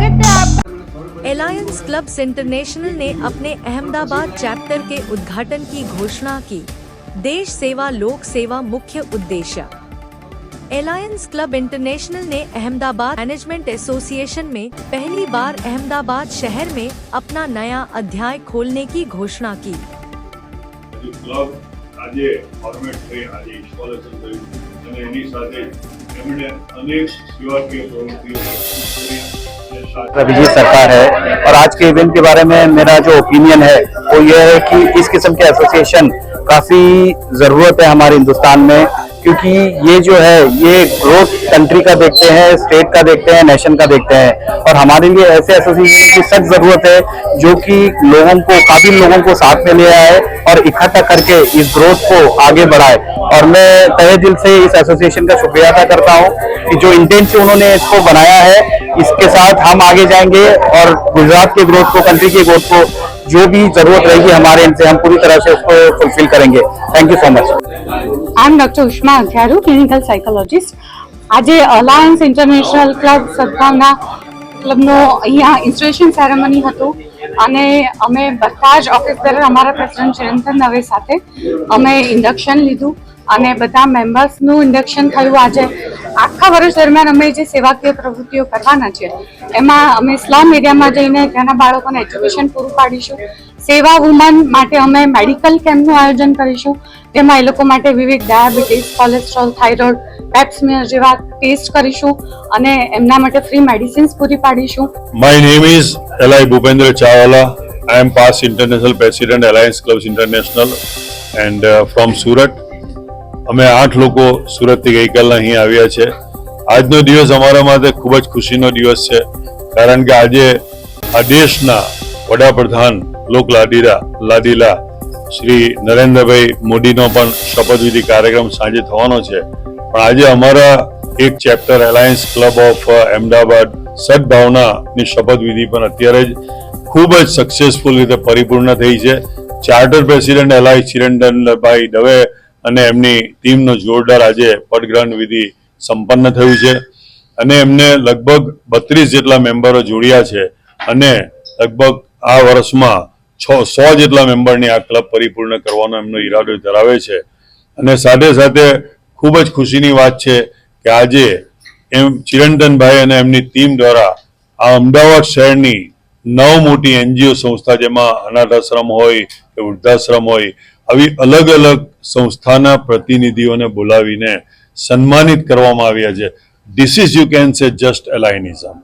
Allianz clubs international ने अपने Ahmedabad chapter के उद्घाटन की घोषणा की। देश सेवा लोक सेवा मुख्य उद्देश्य। एलायंस क्लब इंटरनेशनल ने अहमदाबाद मैनेजमेंट एसोसिएशन में पहली बार अहमदाबाद शहर में अपना नया अध्याय खोलने की घोषणा की। क्लब આજે ફોર્મેટ થઈ આજે ઇન્સ્ટોલેશન થયું અને એની સાથે એમણે અનેક સેવાકીય પ્રવૃત્તિઓ કરી। अभिजीत सरकार है और आज के इवेंट के बारे में मेरा जो ओपिनियन है वो ये है कि इस किस्म के एसोसिएशन काफी जरूरत है हमारे हिंदुस्तान में, क्योंकि ये जो है ये ग्रोथ कंट्री का देखते हैं, स्टेट का देखते हैं, नेशन का देखते हैं, और हमारे लिए ऐसे एसोसिएशन की सख्त जरूरत है जो कि लोगों को, काबिल लोगों को साथ में ले आए और इकट्ठा करके इस ग्रोथ को आगे बढ़ाए। और मैं तहे दिल से इस एसोसिएशन का शुक्रिया अदा करता हूँ कि जो इंटेंट से उन्होंने इसको बनाया है, इसके साथ हम आगे जाएंगे और गुजरात के ग्रोथ को, कंट्री के ग्रोथ को जो भी जरूरत रहेगी हमारे इनसे, हम पूरी तरह से उसको फुलफिल करेंगे। Thank you so much. I am doctor उष्मा अध्यारू, क्लिनिकल साइकोलॉजिस्ट। आज अलायंस इंटरनेशनल क्लब सद्भावना क्लबनो अहींया इंस्टॉलेशन सेरेमनी हतुं અને અમે બધા જ ઓફિસ બેરર અમારા પ્રેસિડેન્ટ ચિરંતન દવે સાથે અમે ઇન્ડક્શન લીધું અને બધા મેમ્બર્સનું ઇન્ડક્શન થયું। આજે આખા વર્ષ દરમિયાન અમે જે સેવાકીય પ્રવૃત્તિઓ કરવાના છે એમાં અમે સ્લમ એરિયામાં જઈને ત્યાંના બાળકોને એજ્યુકેશન પૂરું પાડીશું। સેવા વુમન માટે અમે મેડિકલ કેમ્પનું આયોજન કરીશું, જેમાં એ લોકો માટે વિવિધ ડાયાબિટીસ, કોલેસ્ટ્રોલ, થાઇરોઇડ, પેપ્સમિયર જેવા ટેસ્ટ કરીશું અને એમના માટે ફ્રી મેડિસિન્સ પૂરી પાડીશું। My name is Eli Bhupendra Chawala. I am past international president Alliance Clubs International and from Surat. અમે 8 લોકો સુરતથી ગઈકાલે અહીં આવ્યા છે। આજનો દિવસ અમારા માટે ખૂબ જ ખુશીનો દિવસ છે, કારણ કે આજે આ દેશના વડાપ્રધાન લોક લાડીલા શ્રી નરેન્દ્રભાઈ મોદીનો પણ શપથવિધિ કાર્યક્રમ સાંજે થવાનો છે। પણ આજે અમારા એક chapter Alliance Club of Ahmedabad સદભાવનાની શપથવિધિ પણ અત્યારે જ ખૂબ જ સક્સેસફુલ રીતે પરિપૂર્ણ થઈ છે। ચાર્ટર પ્રેસિડેન્ટ એલાય ચિરંતનભાઈ દવે અને એમની ટીમનો જોરદાર આજે પદગ્રહણ વિધિ સંપન્ન થયું છે અને એમને લગભગ 32 જેટલા મેમ્બરો જોડ્યા છે અને લગભગ આ વર્ષમાં 100 જેટલા મેમ્બરની આ ક્લબ પરિપૂર્ણ કરવાનો એમનો ઈરાદો ધરાવે છે। અને સાથે સાથે ખૂબ જ ખુશીની વાત છે કે આજે એમ ચિરંતનભાઈ અને એમની ટીમ દ્વારા આ અમદાવાદ શહેરની 9 મોટી એનજીઓ સંસ્થા, જેમાં અનાથ આશ્રમ હોય કે વૃદ્ધાશ્રમ હોય, આવી અલગ અલગ સંસ્થાના પ્રતિનિધિઓને બોલાવીને સન્માનિત કરવામાં આવ્યા છે। This is you can say just એલાયનિઝમ।